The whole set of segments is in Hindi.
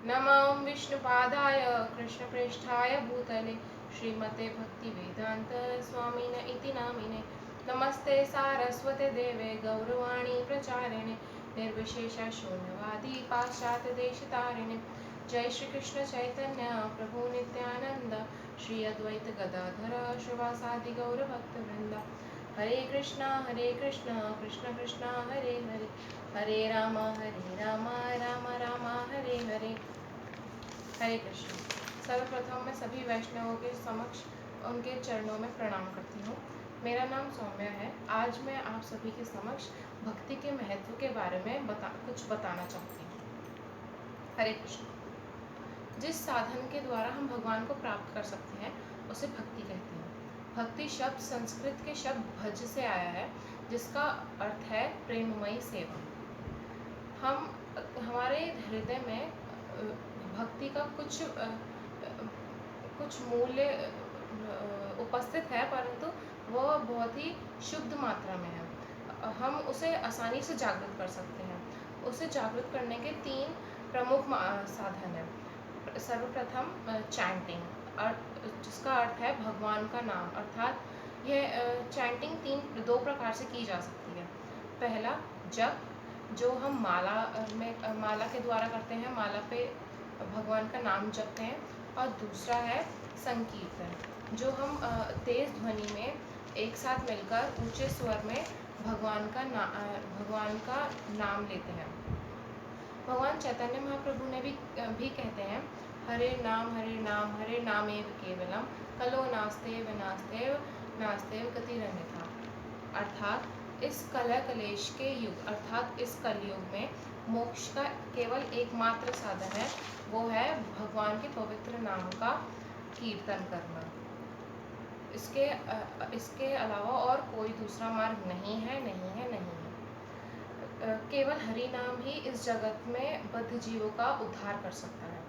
नमः विष्णुपादाय कृष्णप्रेष्ठाय भूतले श्रीमते भक्तिवेदान्त स्वामिन इति नामिने। नमस्ते सारस्वते देवे गौरवाणी प्रचारिणे निर्विशेष शून्यवादी पाश्चात्यदेशतारिणे। जय श्री कृष्ण चैतन्य प्रभु नित्यानंद श्री अद्वैत गदाधर श्रीवासादि गौरभक्तवृंद। हरे कृष्णा कृष्ण कृष्णा हरे हरे, हरे राम राम राम हरे हरे। हरे कृष्ण। सर्वप्रथम मैं सभी वैष्णवों के समक्ष उनके चरणों में प्रणाम करती हूँ। मेरा नाम सौम्या है। आज मैं आप सभी के समक्ष भक्ति के महत्व के बारे में कुछ बताना चाहती हूँ। हरे कृष्ण। जिस साधन के द्वारा हम भगवान को प्राप्त कर सकते हैं उसे भक्ति कहते हैं। भक्ति शब्द संस्कृत के शब्द भज से आया है, जिसका अर्थ है प्रेममयी सेवा। हम हमारे हृदय में भक्ति का कुछ मूल्य उपस्थित है, परंतु वह बहुत ही शुद्ध मात्रा में है। हम उसे आसानी से जागृत कर सकते हैं। उसे जागृत करने के 3 प्रमुख साधन हैं। सर्वप्रथम चैंटिंग, जिसका अर्थ है भगवान का नाम, अर्थात यह चैंटिंग 2 प्रकार से की जा सकती है। पहला जप, जो हम माला के द्वारा करते हैं, माला पे भगवान का नाम जपते हैं। और दूसरा है संकीर्तन, जो हम तेज ध्वनि में एक साथ मिलकर ऊंचे स्वर में भगवान का नाम लेते हैं। भगवान चैतन्य महाप्रभु ने भी कहते हैं, हरे नाम एव केवलम कलो नास्तेव नास्तेव नास्तेव गतिरन्यथा। अर्थात इस कलह कलेश के युग, अर्थात इस कलयुग में मोक्ष का केवल एकमात्र साधन है, वो है भगवान के पवित्र नाम का कीर्तन करना। इसके अलावा और कोई दूसरा मार्ग नहीं है। केवल हरि नाम ही इस जगत में बद्ध जीवों का उद्धार कर सकता है।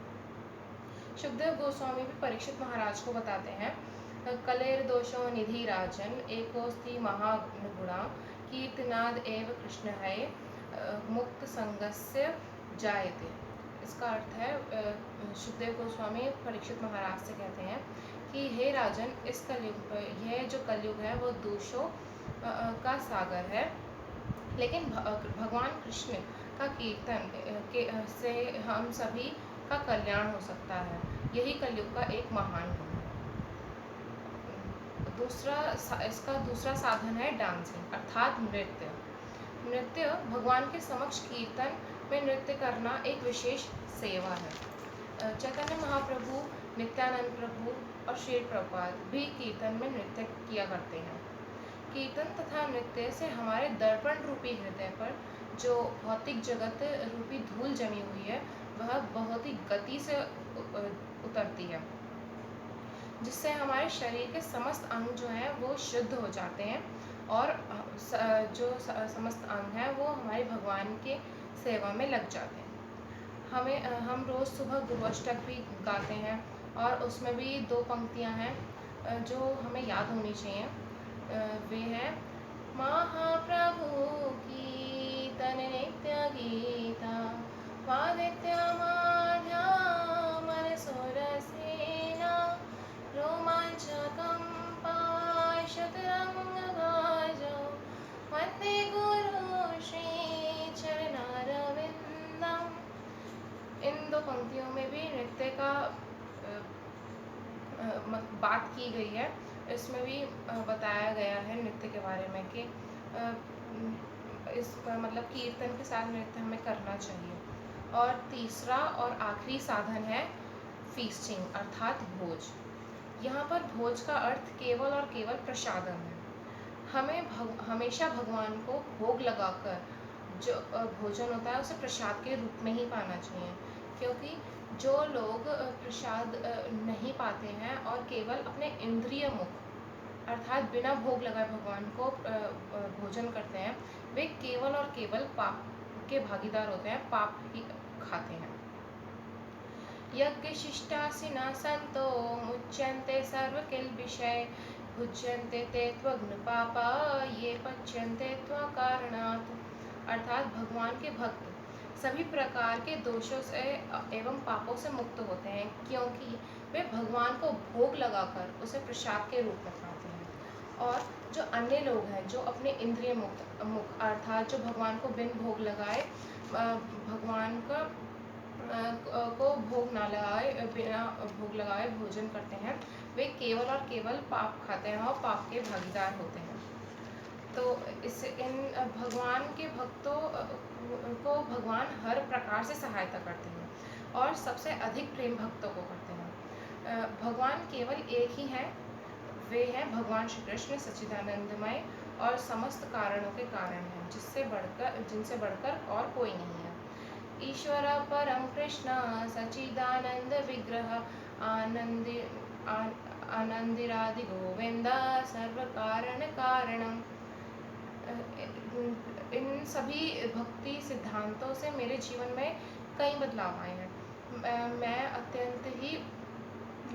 सुखदेव गोस्वामी भी परीक्षित महाराज को बताते हैं, कलेर दोषो निधि राजन एकोस्ति महागुणा कीर्तनाद एव कृष्ण है मुक्त संगस्य जायते। इसका अर्थ है, सुखदेव गोस्वामी परीक्षित महाराज से कहते हैं कि हे राजन, इस कलयुग, यह जो कलयुग है वो दोषों का सागर है, लेकिन भगवान कृष्ण का कीर्तन से हम सभी का कल्याण हो सकता है। यही कलयुग का एक महान गुण है। इसका दूसरा साधन है डांसिंग, अर्थात नृत्य। नृत्य भगवान के समक्ष कीर्तन में नृत्य करना एक विशेष सेवा है। चैतन्य महाप्रभु, नित्यानंद प्रभु और श्री प्रभुपाद भी कीर्तन में नृत्य किया करते हैं। कीर्तन तथा नृत्य से हमारे दर्पण रूपी हृदय पर जो भौतिक जगत रूपी धूल जमी हुई है, वह बहुत ही गति से उतरती है, जिससे हमारे शरीर के समस्त अंग जो हैं वो शुद्ध हो जाते हैं, और जो समस्त अंग हैं वो हमारे भगवान के सेवा में लग जाते हैं। हम रोज़ सुबह गुरु अष्टक भी गाते हैं, और उसमें भी 2 पंक्तियां हैं जो हमें याद होनी चाहिए। वे हैं, महाप्रभु की तन नित्य गीता वादित्य माध्या मन सुर सेना रोमांचकं पाशतरंग भाजो वंदे गुरु श्री चरणारविंदम। इन 2 पंक्तियों में भी नृत्य का बात की गई है। इसमें भी बताया गया है नृत्य के बारे में कि इस मतलब कीर्तन के साथ नृत्य हमें करना चाहिए। और तीसरा और आखिरी साधन है फीस्टिंग, अर्थात भोज। यहाँ पर भोज का अर्थ केवल और केवल प्रसादम है। हमें हमेशा भगवान को भोग लगाकर जो भोजन होता है उसे प्रसाद के रूप में ही पाना चाहिए, क्योंकि जो लोग प्रसाद नहीं पाते हैं और केवल अपने इंद्रिय मुख, अर्थात बिना भोग लगाए भगवान को भोजन करते हैं, वे केवल और केवल पाप के भागीदार होते हैं, पाप ही खाते हैं। यज्ञ शिष्टासिना संतो मुच्यन्ते सर्वकिल्बिषय भुज्यन्ते ते त्वग्न पापा ये पच्यन्ते त्वकारणात्। अर्थात भगवान के भक्त सभी प्रकार के दोषों से एवं पापों से मुक्त होते हैं, क्योंकि वे भगवान को भोग लगाकर उसे प्रसाद के रूप में खाते हैं। और जो अन्य लोग हैं, जो अपने इंद्रिय मुक्त मुख अर्थात जो भगवान को बिन भोग लगाए भगवान का को भोग ना लगाए, बिना भोग लगाए भोजन करते हैं, वे केवल और केवल पाप खाते हैं और पाप के भागीदार होते हैं। तो इस इन भगवान के भक्तों को भगवान हर प्रकार से सहायता करते हैं और सबसे अधिक प्रेम भक्तों को करते हैं। भगवान केवल एक ही हैं, वे हैं भगवान श्री कृष्ण सच्चिदानंदमय और समस्त कारणों के कारण हैं, जिनसे बढ़कर और कोई नहीं है। ईश्वर परम कृष्ण सच्चिदानंद विग्रह आनंदि आनंदिरादि गोविंद सर्व कारण कारणम। इन सभी भक्ति सिद्धांतों से मेरे जीवन में कई बदलाव आए हैं। मैं अत्यंत ही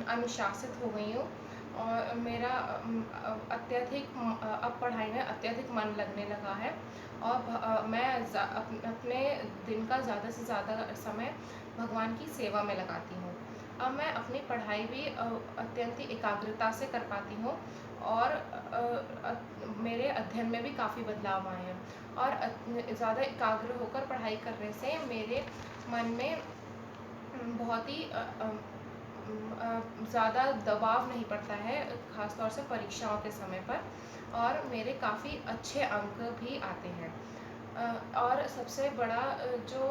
अनुशासित हो गई हूँ और मेरा अब पढ़ाई में अत्यधिक मन लगने लगा है और मैं अपने दिन का ज़्यादा से ज़्यादा समय भगवान की सेवा में लगाती हूँ। अब मैं अपनी पढ़ाई भी अत्यंत ही एकाग्रता से कर पाती हूँ और मेरे अध्ययन में भी काफ़ी बदलाव आए हैं और ज़्यादा एकाग्र होकर पढ़ाई करने से मेरे मन में बहुत ही ज़्यादा दबाव नहीं पड़ता है, ख़ास तौर से परीक्षाओं के समय पर, और मेरे काफ़ी अच्छे अंक भी आते हैं। और सबसे बड़ा जो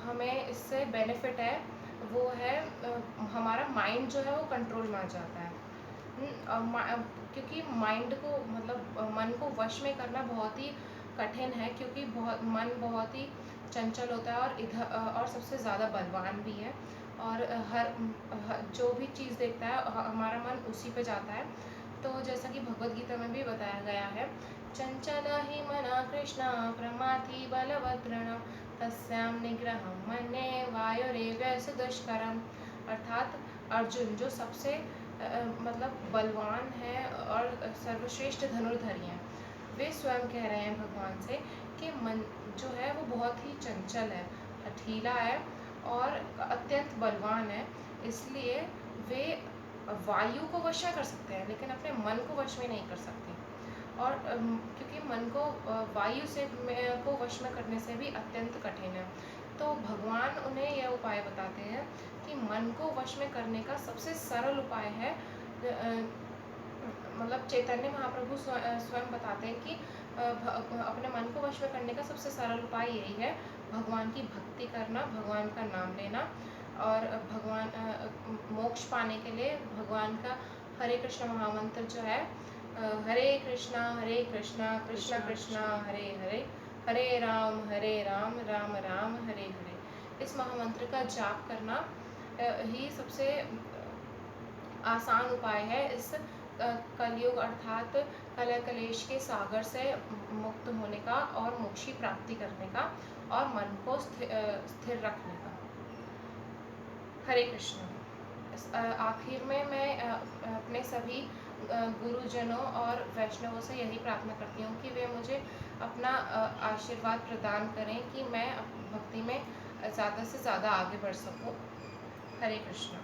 हमें इससे बेनिफिट है वो है हमारा माइंड जो है वो कंट्रोल में आ जाता है। क्योंकि माइंड को मतलब मन को वश में करना बहुत ही कठिन है, क्योंकि मन बहुत ही चंचल होता है और और सबसे ज़्यादा बलवान भी है और जो भी चीज़ देखता है हमारा मन उसी पे जाता है। तो जैसा कि भगवद गीता में भी बताया गया है, चंचल ही मना कृष्ण प्रमाथि बलवद्रण तस्यां निग्रहं मन्ये वायुरेव दुष्करम। अर्थात अर्जुन जो सबसे मतलब बलवान है और सर्वश्रेष्ठ धनुर्धरी हैं, वे स्वयं कह रहे हैं भगवान से कि मन जो है वो बहुत ही चंचल है, हठीला है और अत्यंत बलवान है, इसलिए वे वायु को वश में कर सकते हैं लेकिन अपने मन को वश में नहीं कर सकते। और क्योंकि मन को वायु से को वश में करने से भी अत्यंत कठिन है, तो भगवान उन्हें यह उपाय बताते हैं कि मन को वश में करने का सबसे सरल उपाय है मतलब चैतन्य महाप्रभु स्वयं बताते हैं कि अपने मन को वश में करने का सबसे सरल उपाय यही है, भगवान की भक्ति करना, भगवान का नाम लेना और भगवान मोक्ष पाने के लिए भगवान का हरे कृष्ण महामंत्र जो है हरे कृष्णा कृष्णा कृष्णा हरे हरे, हरे राम राम राम हरे हरे, इस महामंत्र का जाप करना ही सबसे आसान उपाय है इस कलयुग अर्थात कलह कलेश के सागर से मुक्त होने का और मोक्ष की प्राप्ति करने का और मन को स्थिर रखने का। हरे कृष्ण। आखिर में मैं अपने सभी गुरुजनों और वैष्णवों से यही प्रार्थना करती हूँ कि वे मुझे अपना आशीर्वाद प्रदान करें कि मैं भक्ति में ज़्यादा से ज़्यादा आगे बढ़ सकूँ। हरे कृष्ण।